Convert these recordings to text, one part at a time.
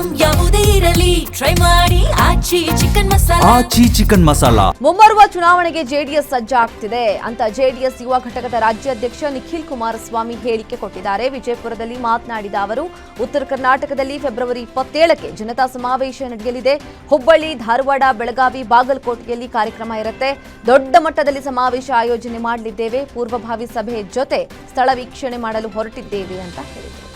Item ಯಾವುದೇ ಇರಲಿ try ಮಾಡಿ ಆಚಿ ಚಿಕನ್ ಮಸಾಲಾ. ಮುಂಬರುವ ಚುನಾವಣೆಗೆ ಜೆಡಿಎಸ್ ಸಜ್ಜಾಗ್ತಿದೆ ಅಂತ ಜೆಡಿಎಸ್ ಯುವ ಘಟಕದ ರಾಜ್ಯಾಧ್ಯಕ್ಷ ನಿಖಿಲ್ ಕುಮಾರಸ್ವಾಮಿ ಹೇಳಿಕೆ ಕೊಟ್ಟಿದ್ದಾರೆ. ವಿಜಯಪುರದಲ್ಲಿ ಮಾತನಾಡಿದ ಅವರು, ಉತ್ತರ ಕರ್ನಾಟಕದಲ್ಲಿ ಫೆಬ್ರವರಿ 27ಕ್ಕೆ ಜನತಾ ಸಮಾವೇಶ ನಡೆಯಲಿದೆ. ಹುಬ್ಬಳ್ಳಿ, ಧಾರವಾಡ, ಬೆಳಗಾವಿ, ಬಾಗಲಕೋಟೆಯಲ್ಲಿ ಕಾರ್ಯಕ್ರಮ ಇರುತ್ತೆ. ದೊಡ್ಡ ಮಟ್ಟದಲ್ಲಿ ಸಮಾವೇಶ ಆಯೋಜನೆ ಮಾಡಲಿದ್ದೇವೆ. ಪೂರ್ವಭಾವಿ ಸಭೆ ಜೊತೆ ಸ್ಥಳ ವೀಕ್ಷಣೆ ಮಾಡಲು ಹೊರಟಿದ್ದೇವೆ ಅಂತ ಹೇಳಿದರು.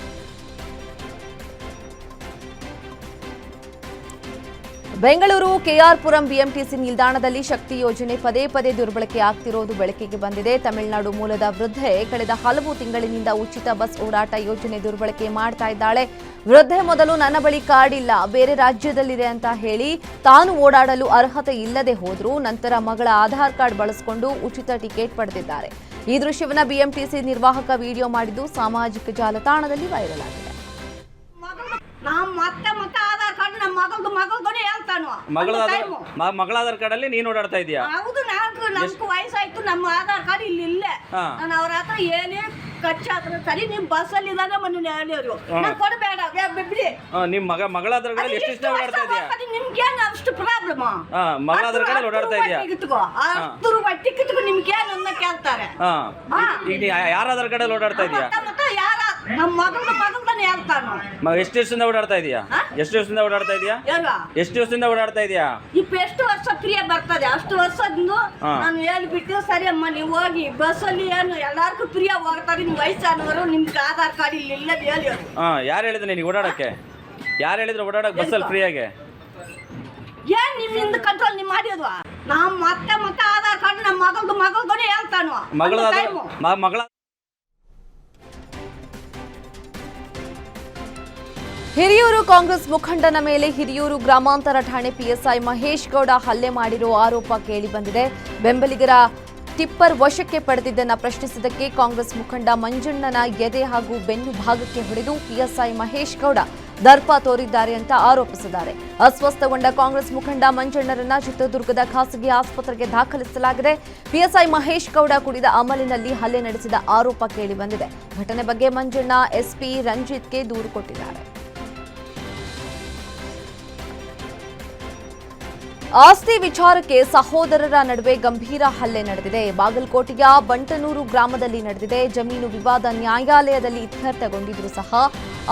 ಬೆಂಗಳೂರು ಕೆಆರ್ಪುರಂ ಬಿಎಂಟಿಸಿ ನಿಲ್ದಾಣದಲ್ಲಿ ಶಕ್ತಿ ಯೋಜನೆ ಪದೇ ಪದೇ ದುರ್ಬಳಕೆ ಆಗ್ತಿರೋದು ಬೆಳಕಿಗೆ ಬಂದಿದೆ. ತಮಿಳುನಾಡು ಮೂಲದ ವೃದ್ಧೆ ಕಳೆದ ಹಲವು ತಿಂಗಳಿನಿಂದ ಉಚಿತ ಬಸ್ ಓಡಾಟ ಯೋಜನೆ ದುರ್ಬಳಕೆ ಮಾಡ್ತಾ ಇದ್ದಾಳೆ. ವೃದ್ಧೆ ಮೊದಲು ನನ್ನ ಬಳಿ ಕಾರ್ಡ್ ಇಲ್ಲ, ಬೇರೆ ರಾಜ್ಯದಲ್ಲಿದೆ ಅಂತ ಹೇಳಿ ತಾನು ಓಡಾಡಲು ಅರ್ಹತೆ ಇಲ್ಲದೆ ಹೋದ್ರು. ನಂತರ ಮಗಳ ಆಧಾರ್ ಕಾರ್ಡ್ ಬಳಸಿಕೊಂಡು ಉಚಿತ ಟಿಕೆಟ್ ಪಡೆದಿದ್ದಾರೆ. ಈ ದೃಶ್ಯವನ್ನ ಬಿಎಂಟಿಸಿ ನಿರ್ವಾಹಕ ವಿಡಿಯೋ ಮಾಡಿದ್ದು ಸಾಮಾಜಿಕ ಜಾಲತಾಣದಲ್ಲಿ ವೈರಲ್ ಆಗಿದೆ. ಮಗಳ ಆಧಾರ್ ಕಾರ್ಡ್ ಅಲ್ಲಿ ನೀನು ಓಡಾಡ್ತಾ ಇದೀಯಾ? ಹೌದು, ನಮ್ಗೆ ವಯಸ್ಸಾಯ್ತು, ನಮ್ಮ ಆಧಾರ್ ಕಾರ್ಡ್ ಇಲ್ಲ. ನಾನು ಅವ್ರ ಹತ್ರ ಏನೇ ಖರ್ಚಾದ್ರೆ ಸರಿ, ನಿಮ್ ಬಸ್ ಅಲ್ಲಿ ಇದಾನೆ ಮನೆ ಹೇಳಿದ್ರು, ಕೊಡಬೇಡ ಬಿಡಿ. ನಿಮ್ ಮಗಳ ಆಧಾರ್ ಕಾರ್ಡ್ ಎಷ್ಟು ದಿನ ಓಡಾಡ್ತಾ ಇದೀಯಾ? ನಿಮ್ಗೇನು ಅಷ್ಟು ಪ್ರಾಬ್ಲಮ್? ಮಗಳ ಆಧಾರ್ ಕಾರ್ಡ್ ಓಡಾಡ್ತಾ ಇದೀಯಾ? ಅಷ್ಟು ರೂಪಾಯಿ ಟಿಕೆಟ್ ನಿಮ್ಗೇನು ಅಂತ ಕೇಳ್ತಾರೆ. ಈಗ ಯಾರ ಆಧಾರ್ ಕಾರ್ಡ್ ಅಲ್ಲಿ ಓಡಾಡ್ತಾ ಇದೀಯಾ? ಯಾರ ನಮ್ಮ ಮಗಳ್ದಾನೆ ಹೇಳ್ತಾನ. ಎಷ್ಟು ವರ್ಷದಿಂದ ಓಡಾಡ್ತಾ ಇದೀಯಾ? ಎಷ್ಟು ವರ್ಷದಿಂದ ಓಡಾಡ್ತಾ ಇದೀಯಾ? ಎಷ್ಟು ವರ್ಷದಿಂದ ಓಡಾಡ್ತಾ ಇದೀಯಾ? ಎಷ್ಟು ವರ್ಷ ಫ್ರೀ ಬರ್ತದೆ, ಅಷ್ಟು ವರ್ಷದಿಂದ ನಾನು ಹೇಳ್ಬಿಟ್ಟು, ಸರಿ ಅಮ್ಮ ನೀವು ಹೋಗಿ ಬಸ್ ಅಲ್ಲಿ ಏನು ಎಲ್ಲಾರ್ಗು ಫ್ರೀ ಹೋಗ್ತಾರೆ, ನಿಮ್ ವಯಸ್ಸಾನವರು ನಿಮ್ಗೆ ಆಧಾರ್ ಕಾರ್ಡ್ ಇಲ್ಲ ಹೇಳಿ. ಯಾರು ಹೇಳಿದ್ರು ನಿನಗೆ ಓಡಾಡಕ್ಕೆ? ಯಾರು ಹೇಳಿದ್ರು ಓಡಾಡಕ್ ಬಸ್ ಅಲ್ಲಿ ಫ್ರೀ ಆಗಿ? ಏನ್ ನಿಮ್ಮಿಂದ ಕಂಟ್ರೋಲ್ ನಿಮ್ ಮಾಡಿದ್ವ? ನಾವ್ ಮತ್ತೆ ಆಧಾರ್ ಕಾರ್ಡ್ ನಮ್ಮ ಮಗಳ್ದಾನೆ ಹೇಳ್ತಾನ. ಮಗಳ ಹಿರಿಯೂರು ಕಾಂಗ್ರೆಸ್ ಮುಖಂಡನ ಮೇಲೆ ಹಿರಿಯೂರು ಗ್ರಾಮಾಂತರ ಠಾಣೆ ಪಿಎಸ್ಐ ಮಹೇಶ್ ಗೌಡ ಹಲ್ಲೆ ಮಾಡಿರುವ ಆರೋಪ ಕೇಳಿಬಂದಿದೆ. ಬೆಂಬಲಿಗರ ಟಿಪ್ಪರ್ ವಶಕ್ಕೆ ಪಡೆದಿದ್ದನ್ನು ಪ್ರಶ್ನಿಸಿದ್ದಕ್ಕೆ ಕಾಂಗ್ರೆಸ್ ಮುಖಂಡ ಮಂಜಣ್ಣನ ಎದೆ ಹಾಗೂ ಬೆನ್ನು ಭಾಗಕ್ಕೆ ಹೊಡೆದು ಪಿಎಸ್ಐ ಮಹೇಶ್ ಗೌಡ ದರ್ಪ ತೋರಿದ್ದಾರೆ ಅಂತ ಆರೋಪಿಸಿದ್ದಾರೆ. ಅಸ್ವಸ್ಥಗೊಂಡ ಕಾಂಗ್ರೆಸ್ ಮುಖಂಡ ಮಂಜಣ್ಣರನ್ನ ಚಿತ್ರದುರ್ಗದ ಖಾಸಗಿ ಆಸ್ಪತ್ರೆಗೆ ದಾಖಲಿಸಲಾಗಿದೆ. ಪಿಎಸ್ಐ ಮಹೇಶ್ ಗೌಡ ಕುಡಿದ ಅಮಲಿನಲ್ಲಿ ಹಲ್ಲೆ ನಡೆಸಿದ ಆರೋಪ ಕೇಳಿಬಂದಿದೆ. ಘಟನೆ ಬಗ್ಗೆ ಮಂಜಣ್ಣ ಎಸ್ಪಿ ರಂಜಿತ್ಗೆ ದೂರು ಕೊಟ್ಟಿದ್ದಾರೆ. ಆಸ್ತಿ ವಿಚಾರಕ್ಕೆ ಸಹೋದರರ ನಡುವೆ ಗಂಭೀರ ಹಲ್ಲೆ ನಡೆದಿದೆ. ಬಾಗಲಕೋಟೆಯ ಬಂಟನೂರು ಗ್ರಾಮದಲ್ಲಿ ನಡೆದಿದೆ. ಜಮೀನು ವಿವಾದ ನ್ಯಾಯಾಲಯದಲ್ಲಿ ಇತ್ಯರ್ಥಗೊಂಡಿದ್ರೂ ಸಹ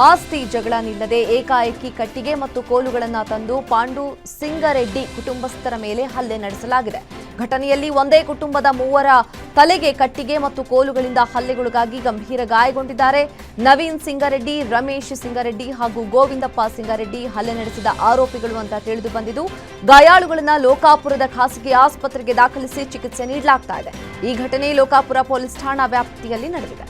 ಆಸ್ತಿ ಜಗಳ ನಿಲ್ಲದೆ ಏಕಾಏಕಿ ಕಟ್ಟಿಗೆ ಮತ್ತು ಕೋಲುಗಳನ್ನು ತಂದು ಪಾಂಡು ಸಿಂಗರೆಡ್ಡಿ ಕುಟುಂಬಸ್ಥರ ಮೇಲೆ ಹಲ್ಲೆ ನಡೆಸಲಾಗಿದೆ. ಘಟನೆಯಲ್ಲಿ ಒಂದೇ ಕುಟುಂಬದ 3 ತಲೆಗೆ ಕಟ್ಟಿಗೆ ಮತ್ತು ಕೋಲುಗಳಿಂದ ಹಲ್ಲೆಗೊಳಗಾಗಿ ಗಂಭೀರ ಗಾಯಗೊಂಡಿದ್ದಾರೆ. ನವೀನ್ ಸಿಂಗರೆಡ್ಡಿ, ರಮೇಶ್ ಸಿಂಗರೆಡ್ಡಿ ಹಾಗೂ ಗೋವಿಂದಪ್ಪ ಸಿಂಗರೆಡ್ಡಿ ಹಲ್ಲೆ ನಡೆಸಿದ ಆರೋಪಿಗಳು ಅಂತ ತಿಳಿದು ಬಂದಿದ್ದು, ಗಾಯಾಳುಗಳನ್ನು ಲೋಕಾಪುರದ ಖಾಸಗಿ ಆಸ್ಪತ್ರೆಗೆ ದಾಖಲಿಸಿ ಚಿಕಿತ್ಸೆ ನೀಡಲಾಗ್ತಾ ಇದೆ. ಈ ಘಟನೆ ಲೋಕಾಪುರ ಪೊಲೀಸ್ ಠಾಣಾ ವ್ಯಾಪ್ತಿಯಲ್ಲಿ ನಡೆದಿದೆ.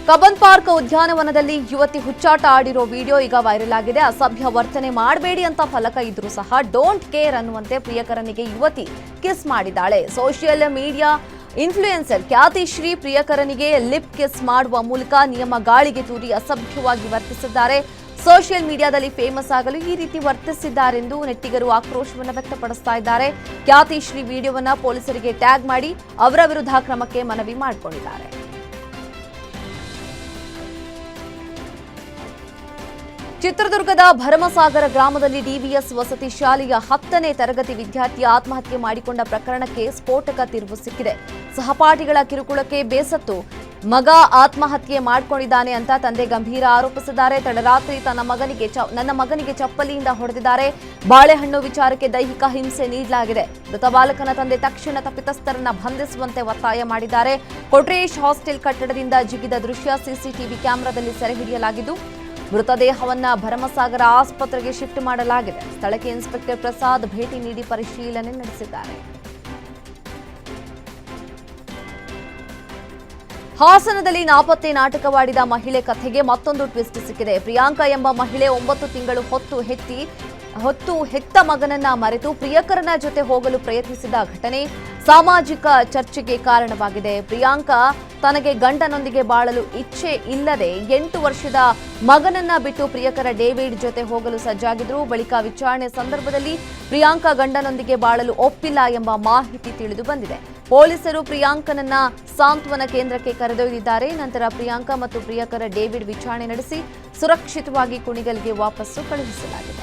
ಕಬ್ಬನ್ ಪಾರ್ಕ್ ಉದ್ಯಾನವನದಲ್ಲಿ ಯುವತಿ ಹುಚ್ಚಾಟ ಆಡಿರೋ ವಿಡಿಯೋ ಈಗ ವೈರಲ್ ಆಗಿದೆ. ಅಸಭ್ಯ ವರ್ತನೆ ಮಾಡಬೇಡಿ ಅಂತ ಫಲಕ ಇದ್ರೂ ಸಹ ಡೋಂಟ್ ಕೇರ್ ಅನ್ನುವಂತೆ ಪ್ರಿಯಕರನಿಗೆ ಯುವತಿ ಕಿಸ್ ಮಾಡಿದ್ದಾಳೆ. ಸೋಷಿಯಲ್ ಮೀಡಿಯಾ ಇನ್ಫ್ಲೂಯೆನ್ಸರ್ ಖ್ಯಾತಿಶ್ರೀ ಪ್ರಿಯಕರನಿಗೆ ಲಿಪ್ ಕಿಸ್ ಮಾಡುವ ಮೂಲಕ ನಿಯಮ ಗಾಳಿಗೆ ತೂರಿ ಅಸಭ್ಯವಾಗಿ ವರ್ತಿಸಿದ್ದಾರೆ. ಸೋಷಿಯಲ್ ಮೀಡಿಯಾದಲ್ಲಿ ಫೇಮಸ್ ಆಗಲು ಈ ರೀತಿ ವರ್ತಿಸಿದ್ದಾರೆಂದು ನೆಟ್ಟಿಗರು ಆಕ್ರೋಶವನ್ನು ವ್ಯಕ್ತಪಡಿಸ್ತಾ ಇದ್ದಾರೆ. ಖ್ಯಾತಿಶ್ರೀ ವಿಡಿಯೋವನ್ನ ಪೊಲೀಸರಿಗೆ ಟ್ಯಾಗ್ ಮಾಡಿ ಅವರ ವಿರುದ್ಧ ಕ್ರಮಕ್ಕೆ ಮನವಿ ಮಾಡಿಕೊಂಡಿದ್ದಾರೆ. ಚಿತ್ರದುರ್ಗದ ಭರಮಸಾಗರ ಗ್ರಾಮದಲ್ಲಿ ಡಿವಿಎಸ್ ವಸತಿ ಶಾಲೆಯ 10ನೇ ತರಗತಿ ವಿದ್ಯಾರ್ಥಿ ಆತ್ಮಹತ್ಯೆ ಮಾಡಿಕೊಂಡ ಪ್ರಕರಣಕ್ಕೆ ಸ್ಫೋಟಕ ತಿರುವು ಸಿಕ್ಕಿದೆ. ಸಹಪಾಠಿಗಳ ಕಿರುಕುಳಕ್ಕೆ ಬೇಸತ್ತು ಮಗ ಆತ್ಮಹತ್ಯೆ ಮಾಡಿಕೊಂಡಿದ್ದಾನೆ ಅಂತ ತಂದೆ ಗಂಭೀರ ಆರೋಪಿಸಿದ್ದಾರೆ. ತಡರಾತ್ರಿ ನನ್ನ ಮಗನಿಗೆ ಚಪ್ಪಲಿಯಿಂದ ಹೊಡೆದಿದ್ದಾರೆ. ಬಾಳೆಹಣ್ಣು ವಿಚಾರಕ್ಕೆ ದೈಹಿಕ ಹಿಂಸೆ ನೀಡಲಾಗಿದೆ. ಮೃತ ಬಾಲಕನ ತಂದೆ ತಕ್ಷಣ ತಪ್ಪಿತಸ್ಥರನ್ನ ಬಂಧಿಸುವಂತೆ ಒತ್ತಾಯ ಮಾಡಿದ್ದಾರೆ. ಕೊಟ್ರೇಶ್ ಹಾಸ್ಟೆಲ್ ಕಟ್ಟಡದಿಂದ ಜಿಗಿದ ದೃಶ್ಯ ಸಿಸಿಟಿವಿ ಕ್ಯಾಮೆರಾದಲ್ಲಿ ಸೆರೆ ಹಿಡಿಯಲಾಗಿದ್ದು, ಮೃತದೇಹವನ್ನ ಭರಮಸಾಗರ ಆಸ್ಪತ್ರೆಗೆ ಶಿಫ್ಟ್ ಮಾಡಲಾಗಿದೆ. ಸ್ಥಳಕ್ಕೆ ಇನ್ಸ್ಪೆಕ್ಟರ್ ಪ್ರಸಾದ್ ಭೇಟಿ ನೀಡಿ ಪರಿಶೀಲನೆ ನಡೆಸಿದ್ದಾರೆ. ಹಾಸನದಲ್ಲಿ ನಾಪತ್ತೆ ನಾಟಕವಾಡಿದ ಮಹಿಳೆ ಕಥೆಗೆ ಮತ್ತೊಂದು ಟ್ವಿಸ್ಟ್ ಸಿಕ್ಕಿದೆ. ಪ್ರಿಯಾಂಕಾ ಎಂಬ ಮಹಿಳೆ 9 ತಿಂಗಳು ಹೊತ್ತು ಹೆತ್ತ ಮಗನನ್ನ ಮರೆತು ಪ್ರಿಯಕರನ ಜೊತೆ ಹೋಗಲು ಪ್ರಯತ್ನಿಸಿದ ಘಟನೆ ಸಾಮಾಜಿಕ ಚರ್ಚೆಗೆ ಕಾರಣವಾಗಿದೆ. ಪ್ರಿಯಾಂಕಾ ತನಗೆ ಗಂಡನೊಂದಿಗೆ ಬಾಳಲು ಇಚ್ಛೆ ಇಲ್ಲದೆ 8 ವರ್ಷದ ಮಗನನ್ನ ಬಿಟ್ಟು ಪ್ರಿಯಕರ ಡೇವಿಡ್ ಜೊತೆ ಹೋಗಲು ಸಜ್ಜಾಗಿದ್ರು. ಬಳಿಕ ವಿಚಾರಣೆ ಸಂದರ್ಭದಲ್ಲಿ ಪ್ರಿಯಾಂಕಾ ಗಂಡನೊಂದಿಗೆ ಬಾಳಲು ಒಪ್ಪಿಲ್ಲ ಎಂಬ ಮಾಹಿತಿ ತಿಳಿದು ಬಂದಿದೆ. ಪೊಲೀಸರು ಪ್ರಿಯಾಂಕನನ್ನ ಸಾಂತ್ವನ ಕೇಂದ್ರಕ್ಕೆ ಕರೆದೊಯ್ದಿದ್ದಾರೆ. ನಂತರ ಪ್ರಿಯಾಂಕ ಮತ್ತು ಪ್ರಿಯಕರ ಡೇವಿಡ್ ವಿಚಾರಣೆ ನಡೆಸಿ ಸುರಕ್ಷಿತವಾಗಿ ಕುಣಿಗಲ್ಗೆ ವಾಪಸ್ಸು ಕಳುಹಿಸಲಾಗಿದೆ.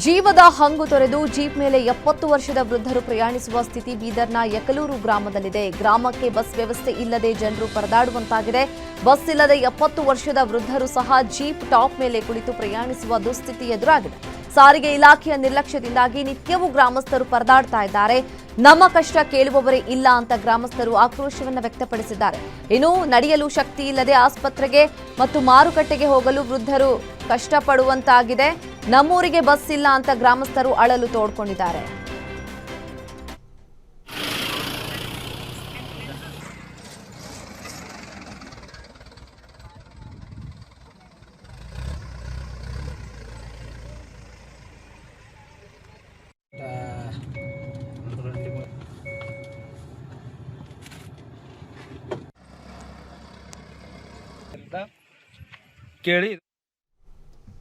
ಜೀವದ ಹಂಗು ತೊರೆದು ಜೀಪ್ ಮೇಲೆ 70 ವರ್ಷದ ವೃದ್ಧರು ಪ್ರಯಾಣಿಸುವ ಸ್ಥಿತಿ ಬೀದರ್ನ ಯಕಲೂರು ಗ್ರಾಮದಲ್ಲಿದೆ. ಗ್ರಾಮಕ್ಕೆ ಬಸ್ ವ್ಯವಸ್ಥೆ ಇಲ್ಲದೆ ಜನರು ಪರದಾಡುವಂತಾಗಿದೆ. ಬಸ್ ಇಲ್ಲದೆ 70 ವರ್ಷದ ವೃದ್ಧರು ಸಹ ಜೀಪ್ ಟಾಪ್ ಮೇಲೆ ಕುಳಿತು ಪ್ರಯಾಣಿಸುವ ದುಸ್ಥಿತಿ ಎದುರಾಗಿದೆ. ಸಾರಿಗೆ ಇಲಾಖೆಯ ನಿರ್ಲಕ್ಷ್ಯದಿಂದಾಗಿ ನಿತ್ಯವೂ ಗ್ರಾಮಸ್ಥರು ಪರದಾಡ್ತಾ ಇದ್ದಾರೆ. ನಮ್ಮ ಕಷ್ಟ ಕೇಳುವವರೇ ಇಲ್ಲ ಅಂತ ಗ್ರಾಮಸ್ಥರು ಆಕ್ರೋಶವನ್ನು ವ್ಯಕ್ತಪಡಿಸಿದ್ದಾರೆ. ಇನ್ನು ನಡೆಯಲು ಶಕ್ತಿ ಇಲ್ಲದೆ ಆಸ್ಪತ್ರೆಗೆ ಮತ್ತು ಮಾರುಕಟ್ಟೆಗೆ ಹೋಗಲು ವೃದ್ಧರು ಕಷ್ಟಪಡುವಂತಾಗಿದೆ. ನಮ್ಮೂರಿಗೆ ಬಸ್ ಇಲ್ಲ ಅಂತ ಗ್ರಾಮಸ್ಥರು ಅಳಲು ತೋಡ್ಕೊಂಡಿದ್ದಾರೆ. ಕೇಳಿ